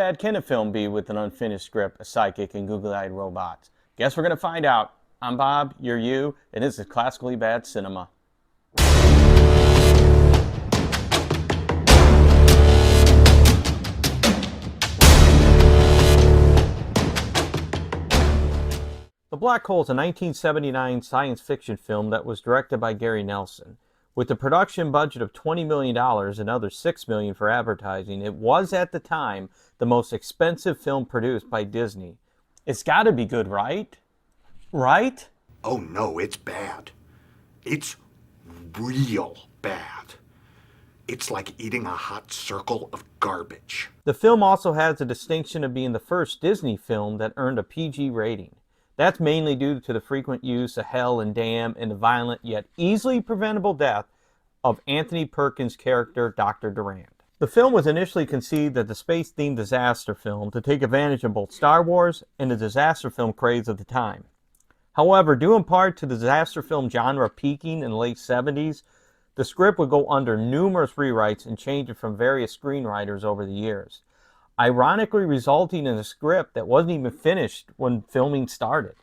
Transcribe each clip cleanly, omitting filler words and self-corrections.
bad can a film be with an unfinished script, a psychic, and googly-eyed robots? Guess we're going to find out. I'm Bob, you're you, and this is Classically Bad Cinema. The Black Hole is a 1979 science fiction film that was directed by Gary Nelson. With a production budget of $20 million and another $6 million for advertising, it was at the time the most expensive film produced by Disney. It's got to be good, right? Right? Oh no, it's bad. It's real bad. It's like eating a hot circle of garbage. The film also has the distinction of being the first Disney film that earned a PG rating. That's mainly due to the frequent use of hell and damn and the violent yet easily preventable death of Anthony Perkins' character, Dr. Durand. The film was initially conceived as a space-themed disaster film to take advantage of both Star Wars and the disaster film craze of the time. However, due in part to the disaster film genre peaking in the late 70s, the script would go under numerous rewrites and changes from various screenwriters over the years, ironically resulting in a script that wasn't even finished when filming started.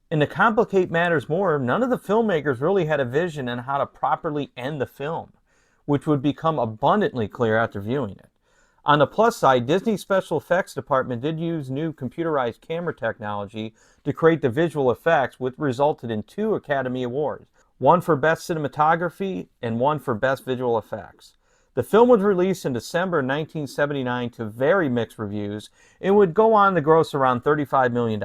And to complicate matters more, none of the filmmakers really had a vision on how to properly end the film, which would become abundantly clear after viewing it. On the plus side, Disney's special effects department did use new computerized camera technology to create the visual effects, which resulted in 2 Academy Awards, one for Best Cinematography and one for Best Visual Effects. The film was released in December 1979 to very mixed reviews and would go on to gross around $35 million.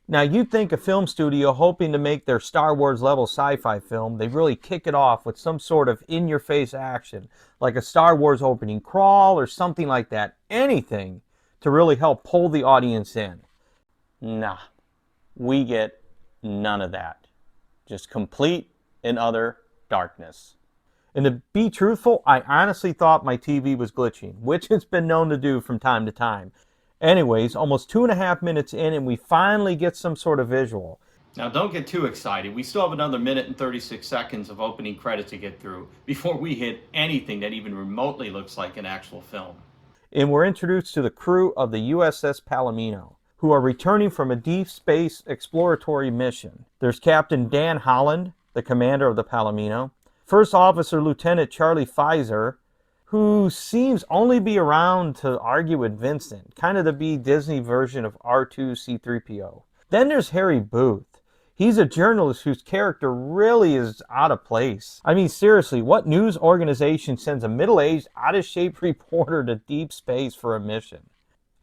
Now you'd think a film studio hoping to make their Star Wars level sci-fi film, they'd really kick it off with some sort of in-your-face action, like a Star Wars opening crawl or something like that. Anything to really help pull the audience in. Nah, we get none of that. Just complete and utter darkness. And to be truthful, I honestly thought my TV was glitching, which it's been known to do from time to time. Anyways, almost 2.5 minutes in and we finally get some sort of visual. Now don't get too excited. We still have another minute and 36 seconds of opening credits to get through before we hit anything that even remotely looks like an actual film. And we're introduced to the crew of the USS Palomino, who are returning from a deep space exploratory mission. There's Captain Dan Holland, the commander of the Palomino, First Officer Lieutenant Charlie Pfizer, who seems only be around to argue with Vincent, kind of to be Disney version of R2-C3PO. Then there's Harry Booth. He's a journalist whose character really is out of place. I mean, seriously, what news organization sends a middle-aged, out-of-shape reporter to deep space for a mission?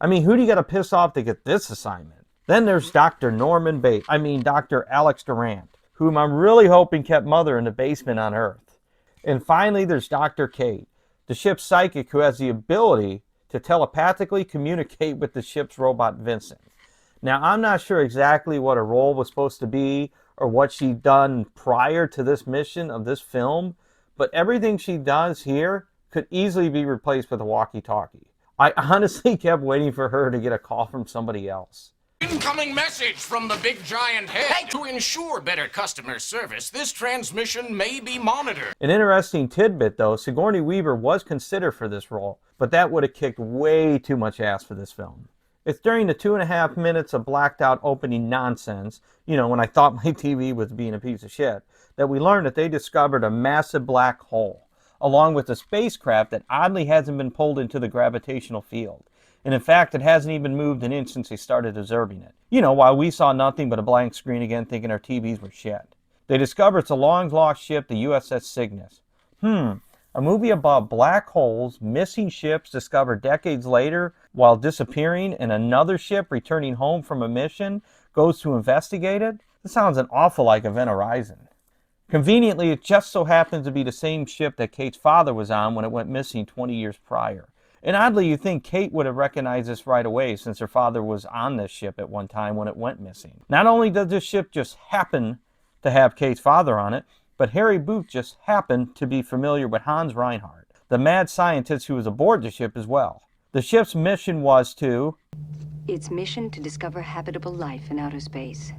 I mean, who do you got to piss off to get this assignment? Then there's Dr. Dr. Alex Durand, whom I'm really hoping kept Mother in the basement on Earth. And finally, there's Dr. Kate, the ship's psychic who has the ability to telepathically communicate with the ship's robot Vincent. Now, I'm not sure exactly what her role was supposed to be or what she'd done prior to this mission of this film, but everything she does here could easily be replaced with a walkie-talkie. I honestly kept waiting for her to get a call from somebody else. Incoming message from the big giant head. Hey, to ensure better customer service, this transmission may be monitored. An interesting tidbit though, Sigourney Weaver was considered for this role, but that would have kicked way too much ass for this film. It's during the 2.5 minutes of blacked out opening nonsense, when I thought my TV was being a piece of shit, that we learned that they discovered a massive black hole, along with a spacecraft that oddly hasn't been pulled into the gravitational field. And in fact, it hasn't even moved an inch since they started observing it. While we saw nothing but a blank screen again thinking our TVs were shit. They discover it's a long-lost ship, the USS Cygnus. A movie about black holes, missing ships discovered decades later while disappearing, and another ship returning home from a mission goes to investigate it? This sounds an awful like Event Horizon. Conveniently, it just so happens to be the same ship that Kate's father was on when it went missing 20 years prior. And oddly, you'd think Kate would have recognized this right away since her father was on this ship at one time when it went missing. Not only does this ship just happen to have Kate's father on it, but Harry Booth just happened to be familiar with Hans Reinhardt, the mad scientist who was aboard the ship as well. The ship's mission was to... Its mission to discover habitable life in outer space.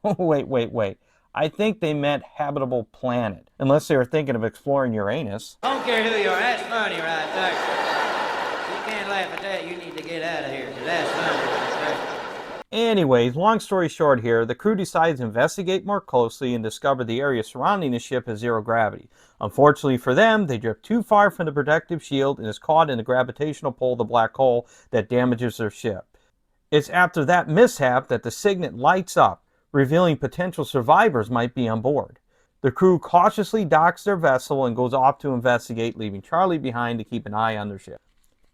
Wait. I think they meant habitable planet, unless they were thinking of exploring Uranus. I don't care who you are, that's funny right there. You can't laugh at that, you need to get Anyways, long story short here, the crew decides to investigate more closely and discover the area surrounding the ship has zero gravity. Unfortunately for them, they drift too far from the protective shield and is caught in the gravitational pull of the black hole that damages their ship. It's after that mishap that the signet lights up, revealing potential survivors might be on board. The crew cautiously docks their vessel and goes off to investigate, leaving Charlie behind to keep an eye on their ship.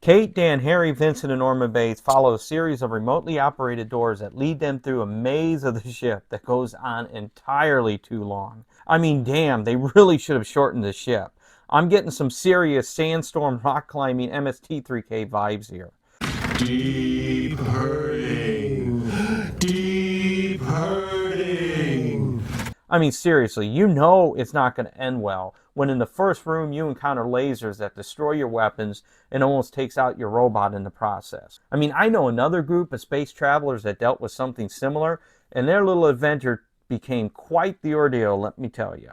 Kate, Dan, Harry, Vincent, and Norman Bates follow a series of remotely operated doors that lead them through a maze of the ship that goes on entirely too long. I mean, damn, they really should have shortened the ship. I'm getting some serious sandstorm rock climbing MST3K vibes here. Deep hurting. Deep hurting. I mean, seriously, you know it's not going to end well when in the first room you encounter lasers that destroy your weapons and almost takes out your robot in the process. I mean, I know another group of space travelers that dealt with something similar, and their little adventure became quite the ordeal, let me tell you.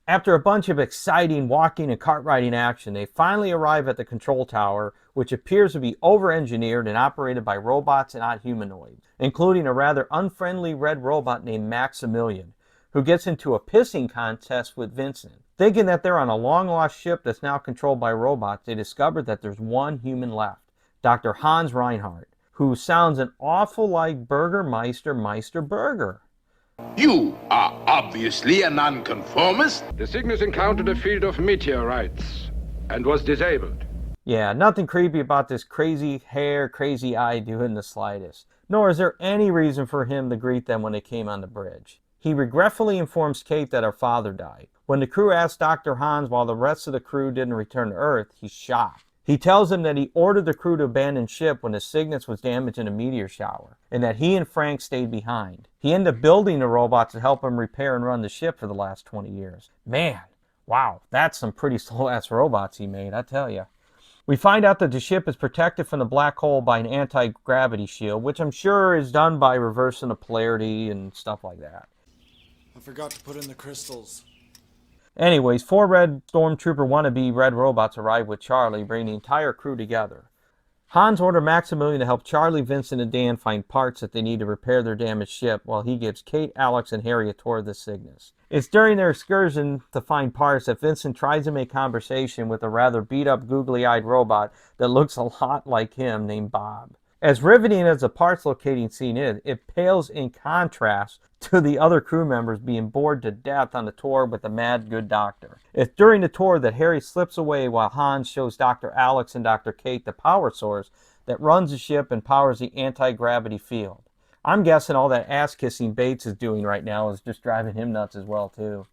After a bunch of exciting walking and cart riding action, they finally arrive at the control tower, which appears to be over-engineered and operated by robots and not humanoids, including a rather unfriendly red robot named Maximilian, who gets into a pissing contest with Vincent. Thinking that they're on a long-lost ship that's now controlled by robots, they discover that there's one human left, Dr. Hans Reinhardt, who sounds an awful like Burgermeister Meister Burger. You are obviously a nonconformist. The Cygnus encountered a field of meteorites and was disabled. Yeah, nothing creepy about this crazy hair, crazy eye doing the slightest. Nor is there any reason for him to greet them when they came on the bridge. He regretfully informs Kate that her father died. When the crew asks Dr. Hans why the rest of the crew didn't return to Earth, he's shocked. He tells them that he ordered the crew to abandon ship when the Cygnus was damaged in a meteor shower, and that he and Frank stayed behind. He ended up building the robots to help him repair and run the ship for the last 20 years. Man, wow, that's some pretty slow-ass robots he made, I tell you. We find out that the ship is protected from the black hole by an anti-gravity shield, which I'm sure is done by reversing the polarity and stuff like that. I forgot to put in the crystals. Anyways, 4 red stormtrooper wannabe red robots arrive with Charlie, bringing the entire crew together. Hans orders Maximilian to help Charlie, Vincent, and Dan find parts that they need to repair their damaged ship, while he gives Kate, Alex, and Harry a tour of the Cygnus. It's during their excursion to find parts that Vincent tries to make conversation with a rather beat-up, googly-eyed robot that looks a lot like him named Bob. As riveting as the parts locating scene is, it pales in contrast to the other crew members being bored to death on the tour with the mad good doctor. It's during the tour that Harry slips away while Hans shows Dr. Alex and Dr. Kate the power source that runs the ship and powers the anti-gravity field. I'm guessing all that ass-kissing Bates is doing right now is just driving him nuts as well, too.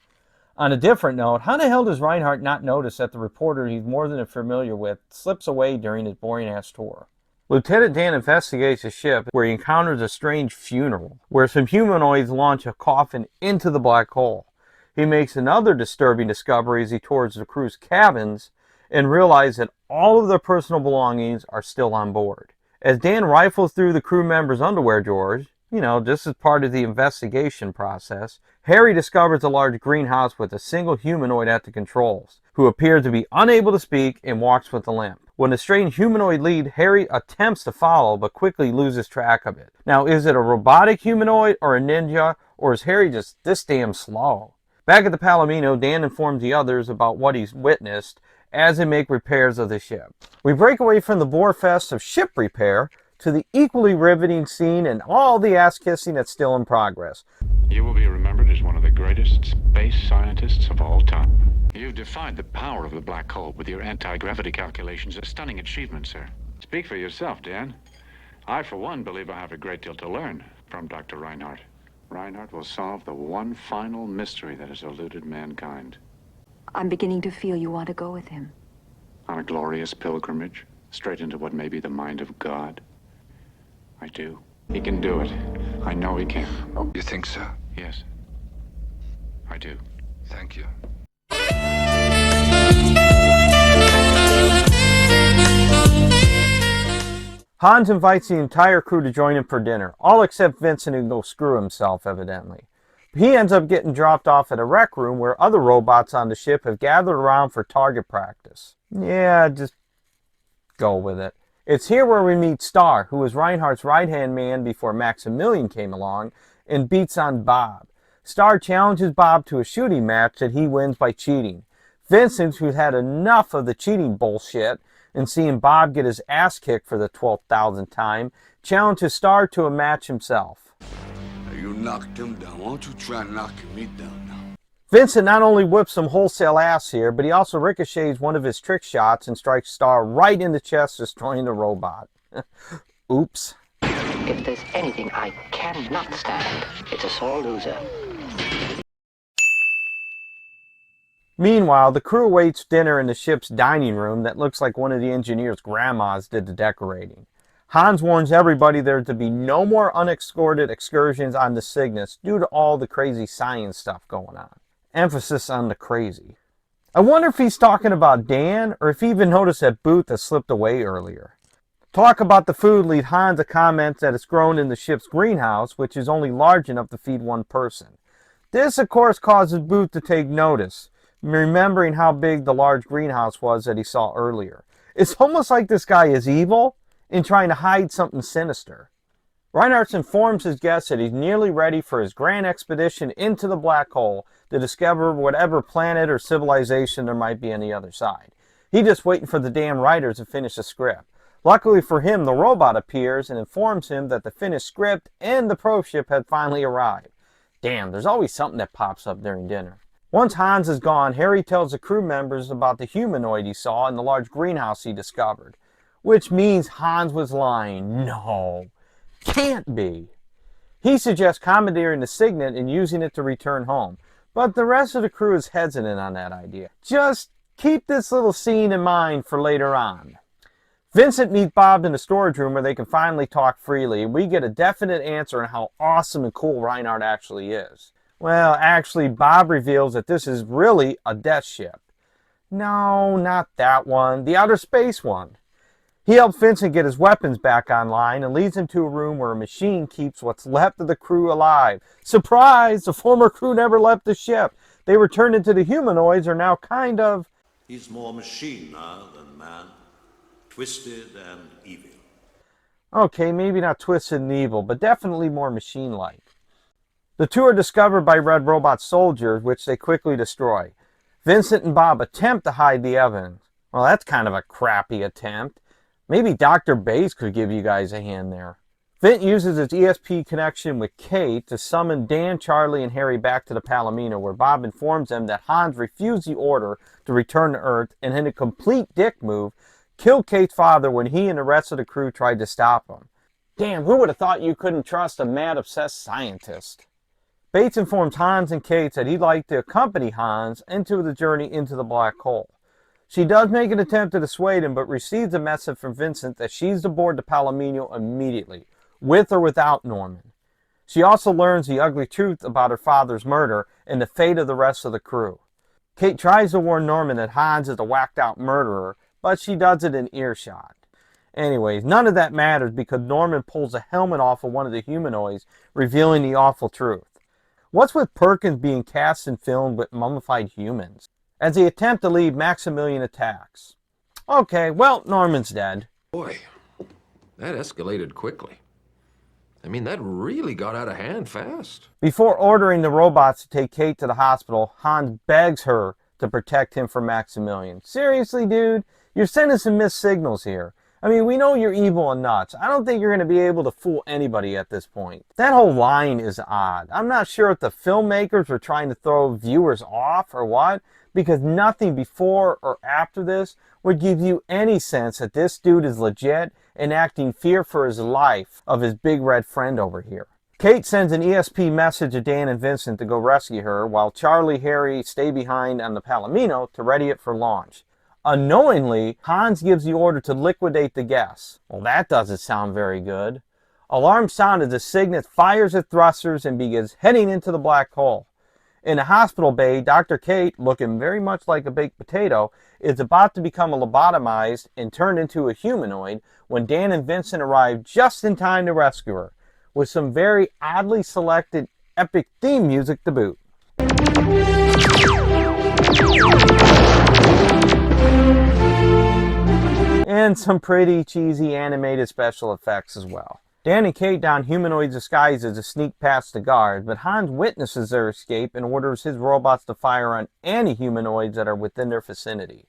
On a different note, how the hell does Reinhardt not notice that the reporter he's more than familiar with slips away during his boring-ass tour? Lieutenant Dan investigates a ship where he encounters a strange funeral, where some humanoids launch a coffin into the black hole. He makes another disturbing discovery as he tours the crew's cabins and realizes that all of their personal belongings are still on board. As Dan rifles through the crew members' underwear drawers, just as part of the investigation process, Harry discovers a large greenhouse with a single humanoid at the controls, who appears to be unable to speak and walks with a limp. When the strange humanoid lead, Harry attempts to follow, but quickly loses track of it. Now, is it a robotic humanoid or a ninja, or is Harry just this damn slow? Back at the Palomino, Dan informs the others about what he's witnessed as they make repairs of the ship. We break away from the bore fest of ship repair to the equally riveting scene and all the ass-kissing that's still in progress. You will be remembered as one of the greatest space scientists of all time. You've defied the power of the black hole with your anti-gravity calculations. A stunning achievement, sir. Speak for yourself, Dan. I, for one, believe I have a great deal to learn from Dr. Reinhardt. Reinhardt will solve the one final mystery that has eluded mankind. I'm beginning to feel you want to go with him. On a glorious pilgrimage, straight into what may be the mind of God. I do. He can do it. I know he can. You think so? Yes. I do. Thank you. Hans invites the entire crew to join him for dinner, all except Vincent, who goes screw himself, evidently. He ends up getting dropped off at a rec room where other robots on the ship have gathered around for target practice. Yeah, just go with it. It's here where we meet Star, who was Reinhardt's right-hand man before Maximilian came along, and beats on Bob. Star challenges Bob to a shooting match that he wins by cheating. Vincent, who's had enough of the cheating bullshit and seeing Bob get his ass kicked for the 12,000th time, challenges Star to a match himself. You knocked him down. Why don't you try knocking me down now? Vincent not only whips some wholesale ass here, but he also ricochets one of his trick shots and strikes Star right in the chest, destroying the robot. Oops. If there's anything I cannot stand, it's a sore loser. Meanwhile, the crew awaits dinner in the ship's dining room that looks like one of the engineer's grandmas did the decorating. Hans warns everybody there to be no more unescorted excursions on the Cygnus due to all the crazy science stuff going on. Emphasis on the crazy. I wonder if he's talking about Dan, or if he even noticed that Booth has slipped away earlier. Talk about the food lead Hans to comment that it's grown in the ship's greenhouse, which is only large enough to feed one person. This, of course, causes Booth to take notice, remembering how big the large greenhouse was that he saw earlier. It's almost like this guy is evil and trying to hide something sinister. Reinhardt informs his guests that he's nearly ready for his grand expedition into the black hole to discover whatever planet or civilization there might be on the other side. He's just waiting for the damn writers to finish the script. Luckily for him, the robot appears and informs him that the finished script and the probe ship had finally arrived. Damn, there's always something that pops up during dinner. Once Hans is gone, Harry tells the crew members about the humanoid he saw in the large greenhouse he discovered. Which means Hans was lying. No, can't be. He suggests commandeering the Signet and using it to return home, but the rest of the crew is hesitant on that idea. Just keep this little scene in mind for later on. Vincent meets Bob in the storage room where they can finally talk freely, and we get a definite answer on how awesome and cool Reinhardt actually is. Well, actually, Bob reveals that this is really a death ship. No, not that one. The outer space one. He helps Vincent get his weapons back online and leads him to a room where a machine keeps what's left of the crew alive. Surprise! The former crew never left the ship. They were turned into the humanoids are now kind of... He's more machine now than man. Twisted and evil. Okay, maybe not twisted and evil, but definitely more machine-like. The two are discovered by Red Robot soldiers, which they quickly destroy. Vincent and Bob attempt to hide the evidence. Well, that's kind of a crappy attempt. Maybe Dr. Bates could give you guys a hand there. Vint uses his ESP connection with Kate to summon Dan, Charlie, and Harry back to the Palomino, where Bob informs them that Hans refused the order to return to Earth and in a complete dick move, killed Kate's father when he and the rest of the crew tried to stop him. Damn, who would have thought you couldn't trust a mad, obsessed scientist? Bates informs Hans and Kate that he'd like to accompany Hans into the journey into the black hole. She does make an attempt to dissuade him, but receives a message from Vincent that she's aboard the Palomino immediately, with or without Norman. She also learns the ugly truth about her father's murder and the fate of the rest of the crew. Kate tries to warn Norman that Hans is a whacked-out murderer, but she does it in earshot. Anyways, none of that matters because Norman pulls a helmet off of one of the humanoids, revealing the awful truth. What's with Perkins being cast and filmed with mummified humans? As they attempt to leave, Maximilian attacks. Okay, well, Norman's dead. Boy, that escalated quickly. I mean, that really got out of hand fast. Before ordering the robots to take Kate to the hospital, Hans begs her to protect him from Maximilian. Seriously, dude? You're sending some missed signals here. I mean, we know you're evil and nuts. I don't think you're going to be able to fool anybody at this point. That whole line is odd. I'm not sure if the filmmakers were trying to throw viewers off or what, because nothing before or after this would give you any sense that this dude is legit and acting fear for his life of his big red friend over here. Kate sends an ESP message to Dan and Vincent to go rescue her, while Charlie and Harry stay behind on the Palomino to ready it for launch. Unknowingly, Hans gives the order to liquidate the guests. Well, that doesn't sound very good. Alarm sound as the Signet fires its thrusters and begins heading into the black hole. In the hospital bay, Dr. Kate, looking very much like a baked potato, is about to become lobotomized and turned into a humanoid when Dan and Vincent arrive just in time to rescue her, with some very oddly selected epic theme music to boot. and some pretty cheesy animated special effects as well. Dan and Kate don humanoid disguises to sneak past the guards, but Hans witnesses their escape and orders his robots to fire on any humanoids that are within their vicinity.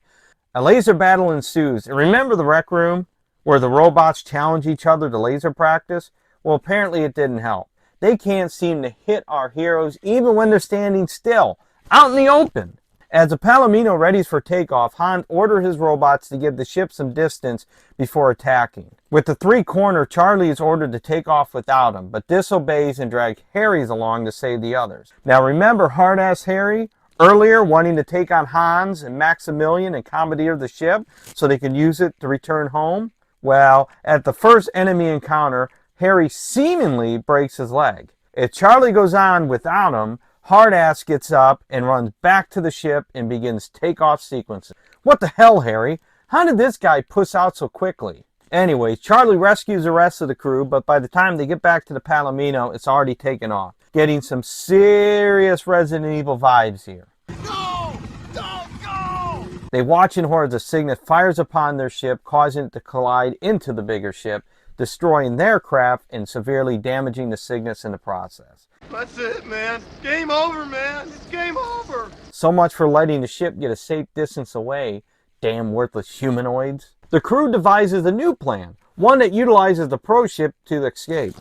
A laser battle ensues, and remember the rec room where the robots challenge each other to laser practice? Well, apparently it didn't help. They can't seem to hit our heroes even when they're standing still, out in the open. As the Palomino readies for takeoff, Hans orders his robots to give the ship some distance before attacking. With the three-corner, Charlie is ordered to take off without him, but disobeys and drags Harry's along to save the others. Now remember hard-ass Harry? Earlier, wanting to take on Hans and Maximilian and commandeer the ship so they can use it to return home? Well, at the first enemy encounter, Harry seemingly breaks his leg. If Charlie goes on without him, Hard-Ass gets up and runs back to the ship and begins takeoff sequences. What the hell, Harry? How did this guy puss out so quickly? Anyway, Charlie rescues the rest of the crew, but by the time they get back to the Palomino, it's already taken off. Getting some serious Resident Evil vibes here. Go! Don't go! They watch in horror as the Signet fires upon their ship, causing it to collide into the bigger ship, destroying their craft and severely damaging the Cygnets in the process. That's it, man. Game over, man. It's game over. So much for letting the ship get a safe distance away, damn worthless humanoids. The crew devises a new plan, one that utilizes the pro ship to escape.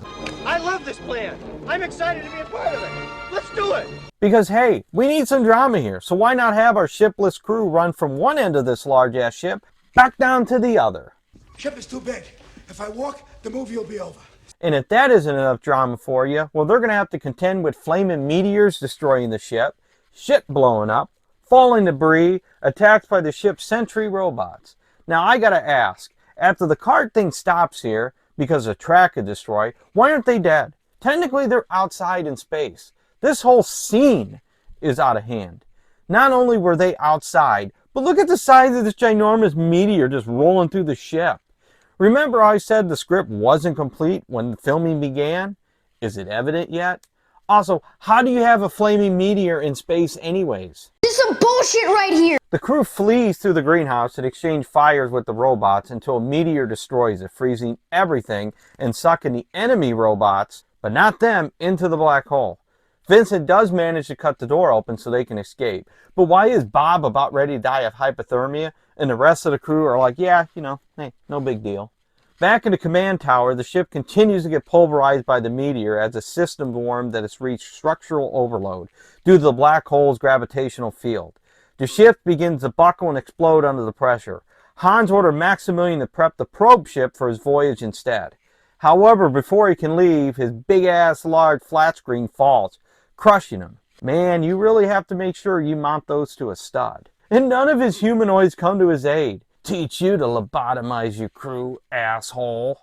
I love this plan. I'm excited to be a part of it. Let's do it. Because hey, we need some drama here, so why not have our shipless crew run from one end of this large-ass ship back down to the other? Ship is too big. If I walk, the movie will be over. And if that isn't enough drama for you, well, they're going to have to contend with flaming meteors destroying the ship, shit blowing up, falling debris, attacks by the ship's sentry robots. Now, I got to ask, after the card thing stops here, because the track is destroyed, why aren't they dead? Technically, they're outside in space. This whole scene is out of hand. Not only were they outside, but look at the size of this ginormous meteor just rolling through the ship. Remember how I said the script wasn't complete when the filming began? Is it evident yet? Also, how do you have a flaming meteor in space anyways? This is some bullshit right here! The crew flees through the greenhouse and exchange fires with the robots until a meteor destroys it, freezing everything and sucking the enemy robots, but not them, into the black hole. Vincent does manage to cut the door open so they can escape. But why is Bob about ready to die of hypothermia and the rest of the crew are like, yeah, hey, no big deal. Back in the command tower, the ship continues to get pulverized by the meteor as the system warns that it's reached structural overload due to the black hole's gravitational field. The ship begins to buckle and explode under the pressure. Hans orders Maximilian to prep the probe ship for his voyage instead. However, before he can leave, his big-ass large flat screen falls, crushing him. Man, you really have to make sure you mount those to a stud. And none of his humanoids come to his aid. Teach you to lobotomize your crew, asshole.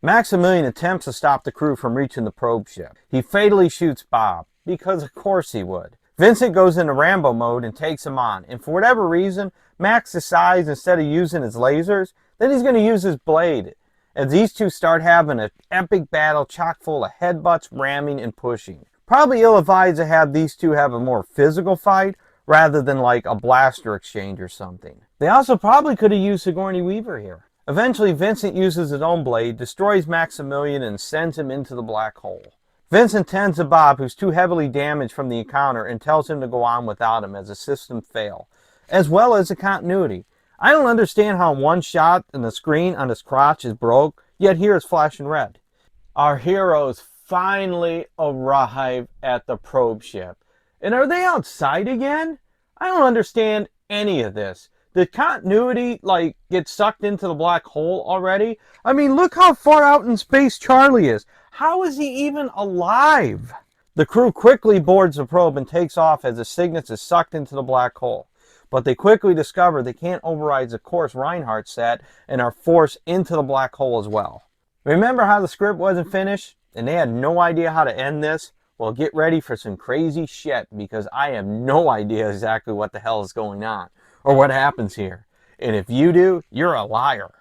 Maximilian attempts to stop the crew from reaching the probe ship. He fatally shoots Bob, because of course he would. Vincent goes into Rambo mode and takes him on, and for whatever reason, Max decides instead of using his lasers, that he's going to use his blade, as these two start having an epic battle chock full of headbutts, ramming, and pushing. Probably ill-advised to have these two have a more physical fight, rather than like a blaster exchange or something. They also probably could have used Sigourney Weaver here. Eventually, Vincent uses his own blade, destroys Maximilian, and sends him into the black hole. Vincent tends to Bob, who's too heavily damaged from the encounter, and tells him to go on without him as the system fail, as well as the continuity. I don't understand how one shot in the screen on his crotch is broke, yet here it's flashing red. Our heroes finally arrive at the probe ship. And are they outside again? I don't understand any of this. Did continuity, get sucked into the black hole already? I mean, look how far out in space Charlie is. How is he even alive? The crew quickly boards the probe and takes off as the Cygnets is sucked into the black hole. But they quickly discover they can't override the course Reinhardt set and are forced into the black hole as well. Remember how the script wasn't finished and they had no idea how to end this? Well, get ready for some crazy shit because I have no idea exactly what the hell is going on or what happens here. And if you do, you're a liar.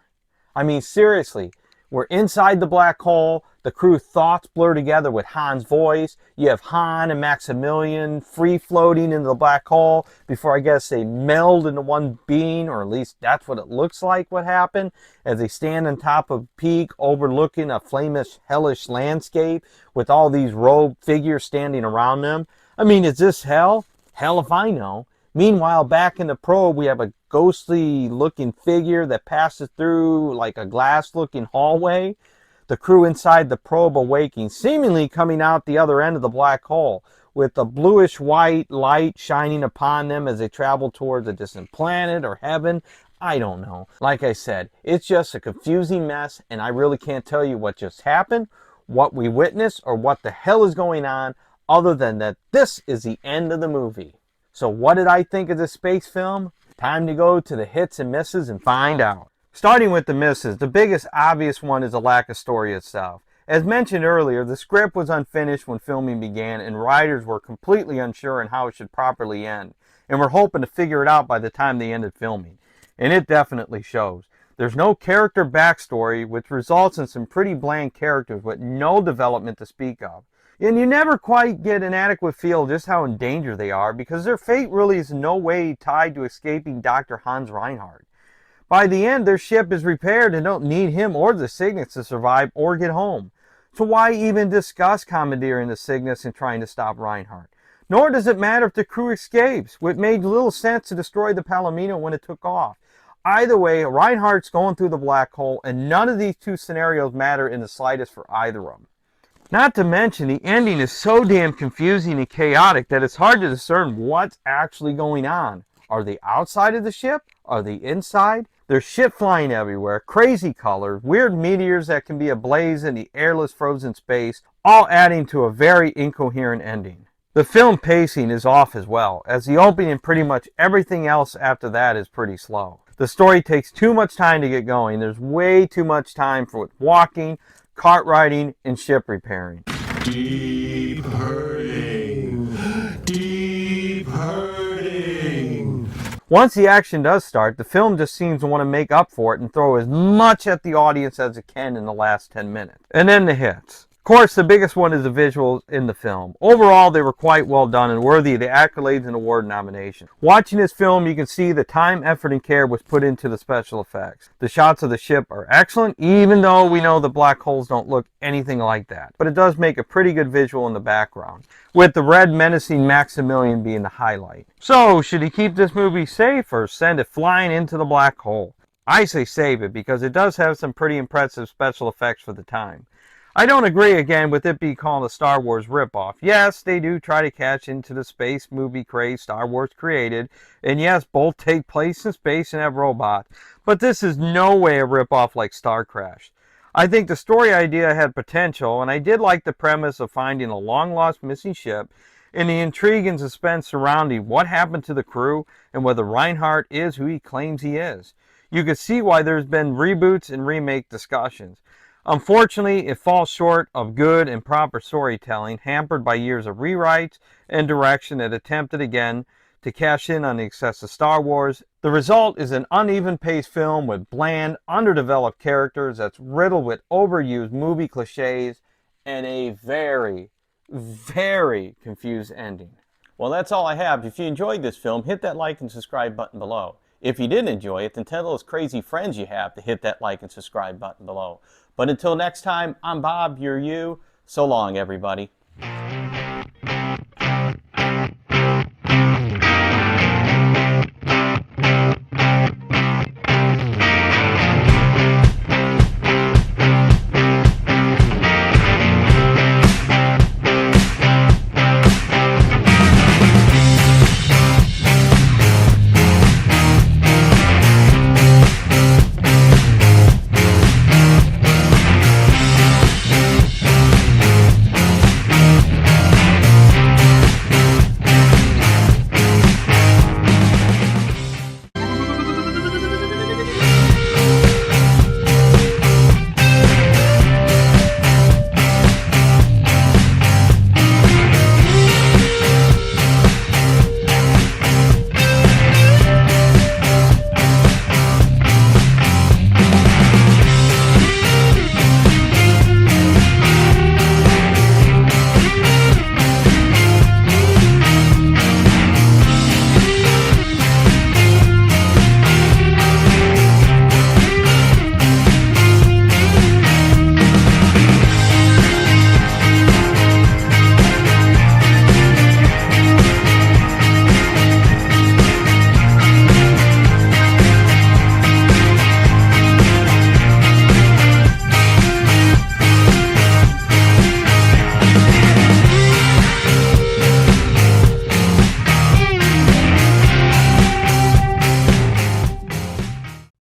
I mean, seriously, we're inside the black hole. The crew thoughts blur together with Han's voice. You have Han and Maximilian free floating into the black hole before I guess they meld into one being, or at least that's what it looks like what happened, as they stand on top of a peak overlooking a flaming hellish landscape with all these robed figures standing around them. I mean, is this hell? Hell if I know. Meanwhile, back in the probe, we have a ghostly looking figure that passes through like a glass looking hallway. The crew inside the probe awaking, seemingly coming out the other end of the black hole, with a bluish white light shining upon them as they travel towards a distant planet or heaven. I don't know. Like I said, it's just a confusing mess, and I really can't tell you what just happened, what we witnessed, or what the hell is going on, other than that this is the end of the movie. So what did I think of this space film? Time to go to the hits and misses and find out. Starting with the misses, the biggest obvious one is the lack of story itself. As mentioned earlier, the script was unfinished when filming began, and writers were completely unsure on how it should properly end, and were hoping to figure it out by the time they ended filming. And it definitely shows. There's no character backstory, which results in some pretty bland characters with no development to speak of. And you never quite get an adequate feel of just how in danger they are, because their fate really is in no way tied to escaping Dr. Hans Reinhardt. By the end, their ship is repaired and don't need him or the Cygnus to survive or get home. So why even discuss commandeering the Cygnus and trying to stop Reinhardt? Nor does it matter if the crew escapes, which made little sense to destroy the Palomino when it took off. Either way, Reinhardt's going through the black hole, and none of these two scenarios matter in the slightest for either of them. Not to mention, the ending is so damn confusing and chaotic that it's hard to discern what's actually going on. Are they outside of the ship? Are they inside? There's shit flying everywhere, crazy colors, weird meteors that can be ablaze in the airless frozen space, all adding to a very incoherent ending. The film pacing is off as well, as the opening and pretty much everything else after that is pretty slow. The story takes too much time to get going. There's way too much time for walking, cart riding, and ship repairing. Deep hurting. Deep hurting. Once the action does start, the film just seems to want to make up for it and throw as much at the audience as it can in the last 10 minutes. And then the hits. Of course, the biggest one is the visuals in the film. Overall, they were quite well done and worthy of the accolades and award nominations. Watching this film, you can see the time, effort, and care was put into the special effects. The shots of the ship are excellent, even though we know the black holes don't look anything like that. But it does make a pretty good visual in the background, with the red menacing Maximilian being the highlight. So, should he keep this movie safe or send it flying into the black hole? I say save it, because it does have some pretty impressive special effects for the time. I don't agree again with it being called a Star Wars ripoff. Yes, they do try to catch into the space movie craze Star Wars created, and yes, both take place in space and have robots, but this is no way a ripoff like Star Crash. I think the story idea had potential, and I did like the premise of finding a long-lost missing ship, and the intrigue and suspense surrounding what happened to the crew and whether Reinhardt is who he claims he is. You could see why there's been reboots and remake discussions. Unfortunately, it falls short of good and proper storytelling, hampered by years of rewrites and direction that attempted again to cash in on the success of Star Wars. The result is an uneven-paced film with bland, underdeveloped characters that's riddled with overused movie cliches and a very, very confused ending. Well, that's all I have. If you enjoyed this film, hit that like and subscribe button below. If you didn't enjoy it, then tell those crazy friends you have to hit that like and subscribe button below. But until next time, I'm Bob, you're you. So long, everybody.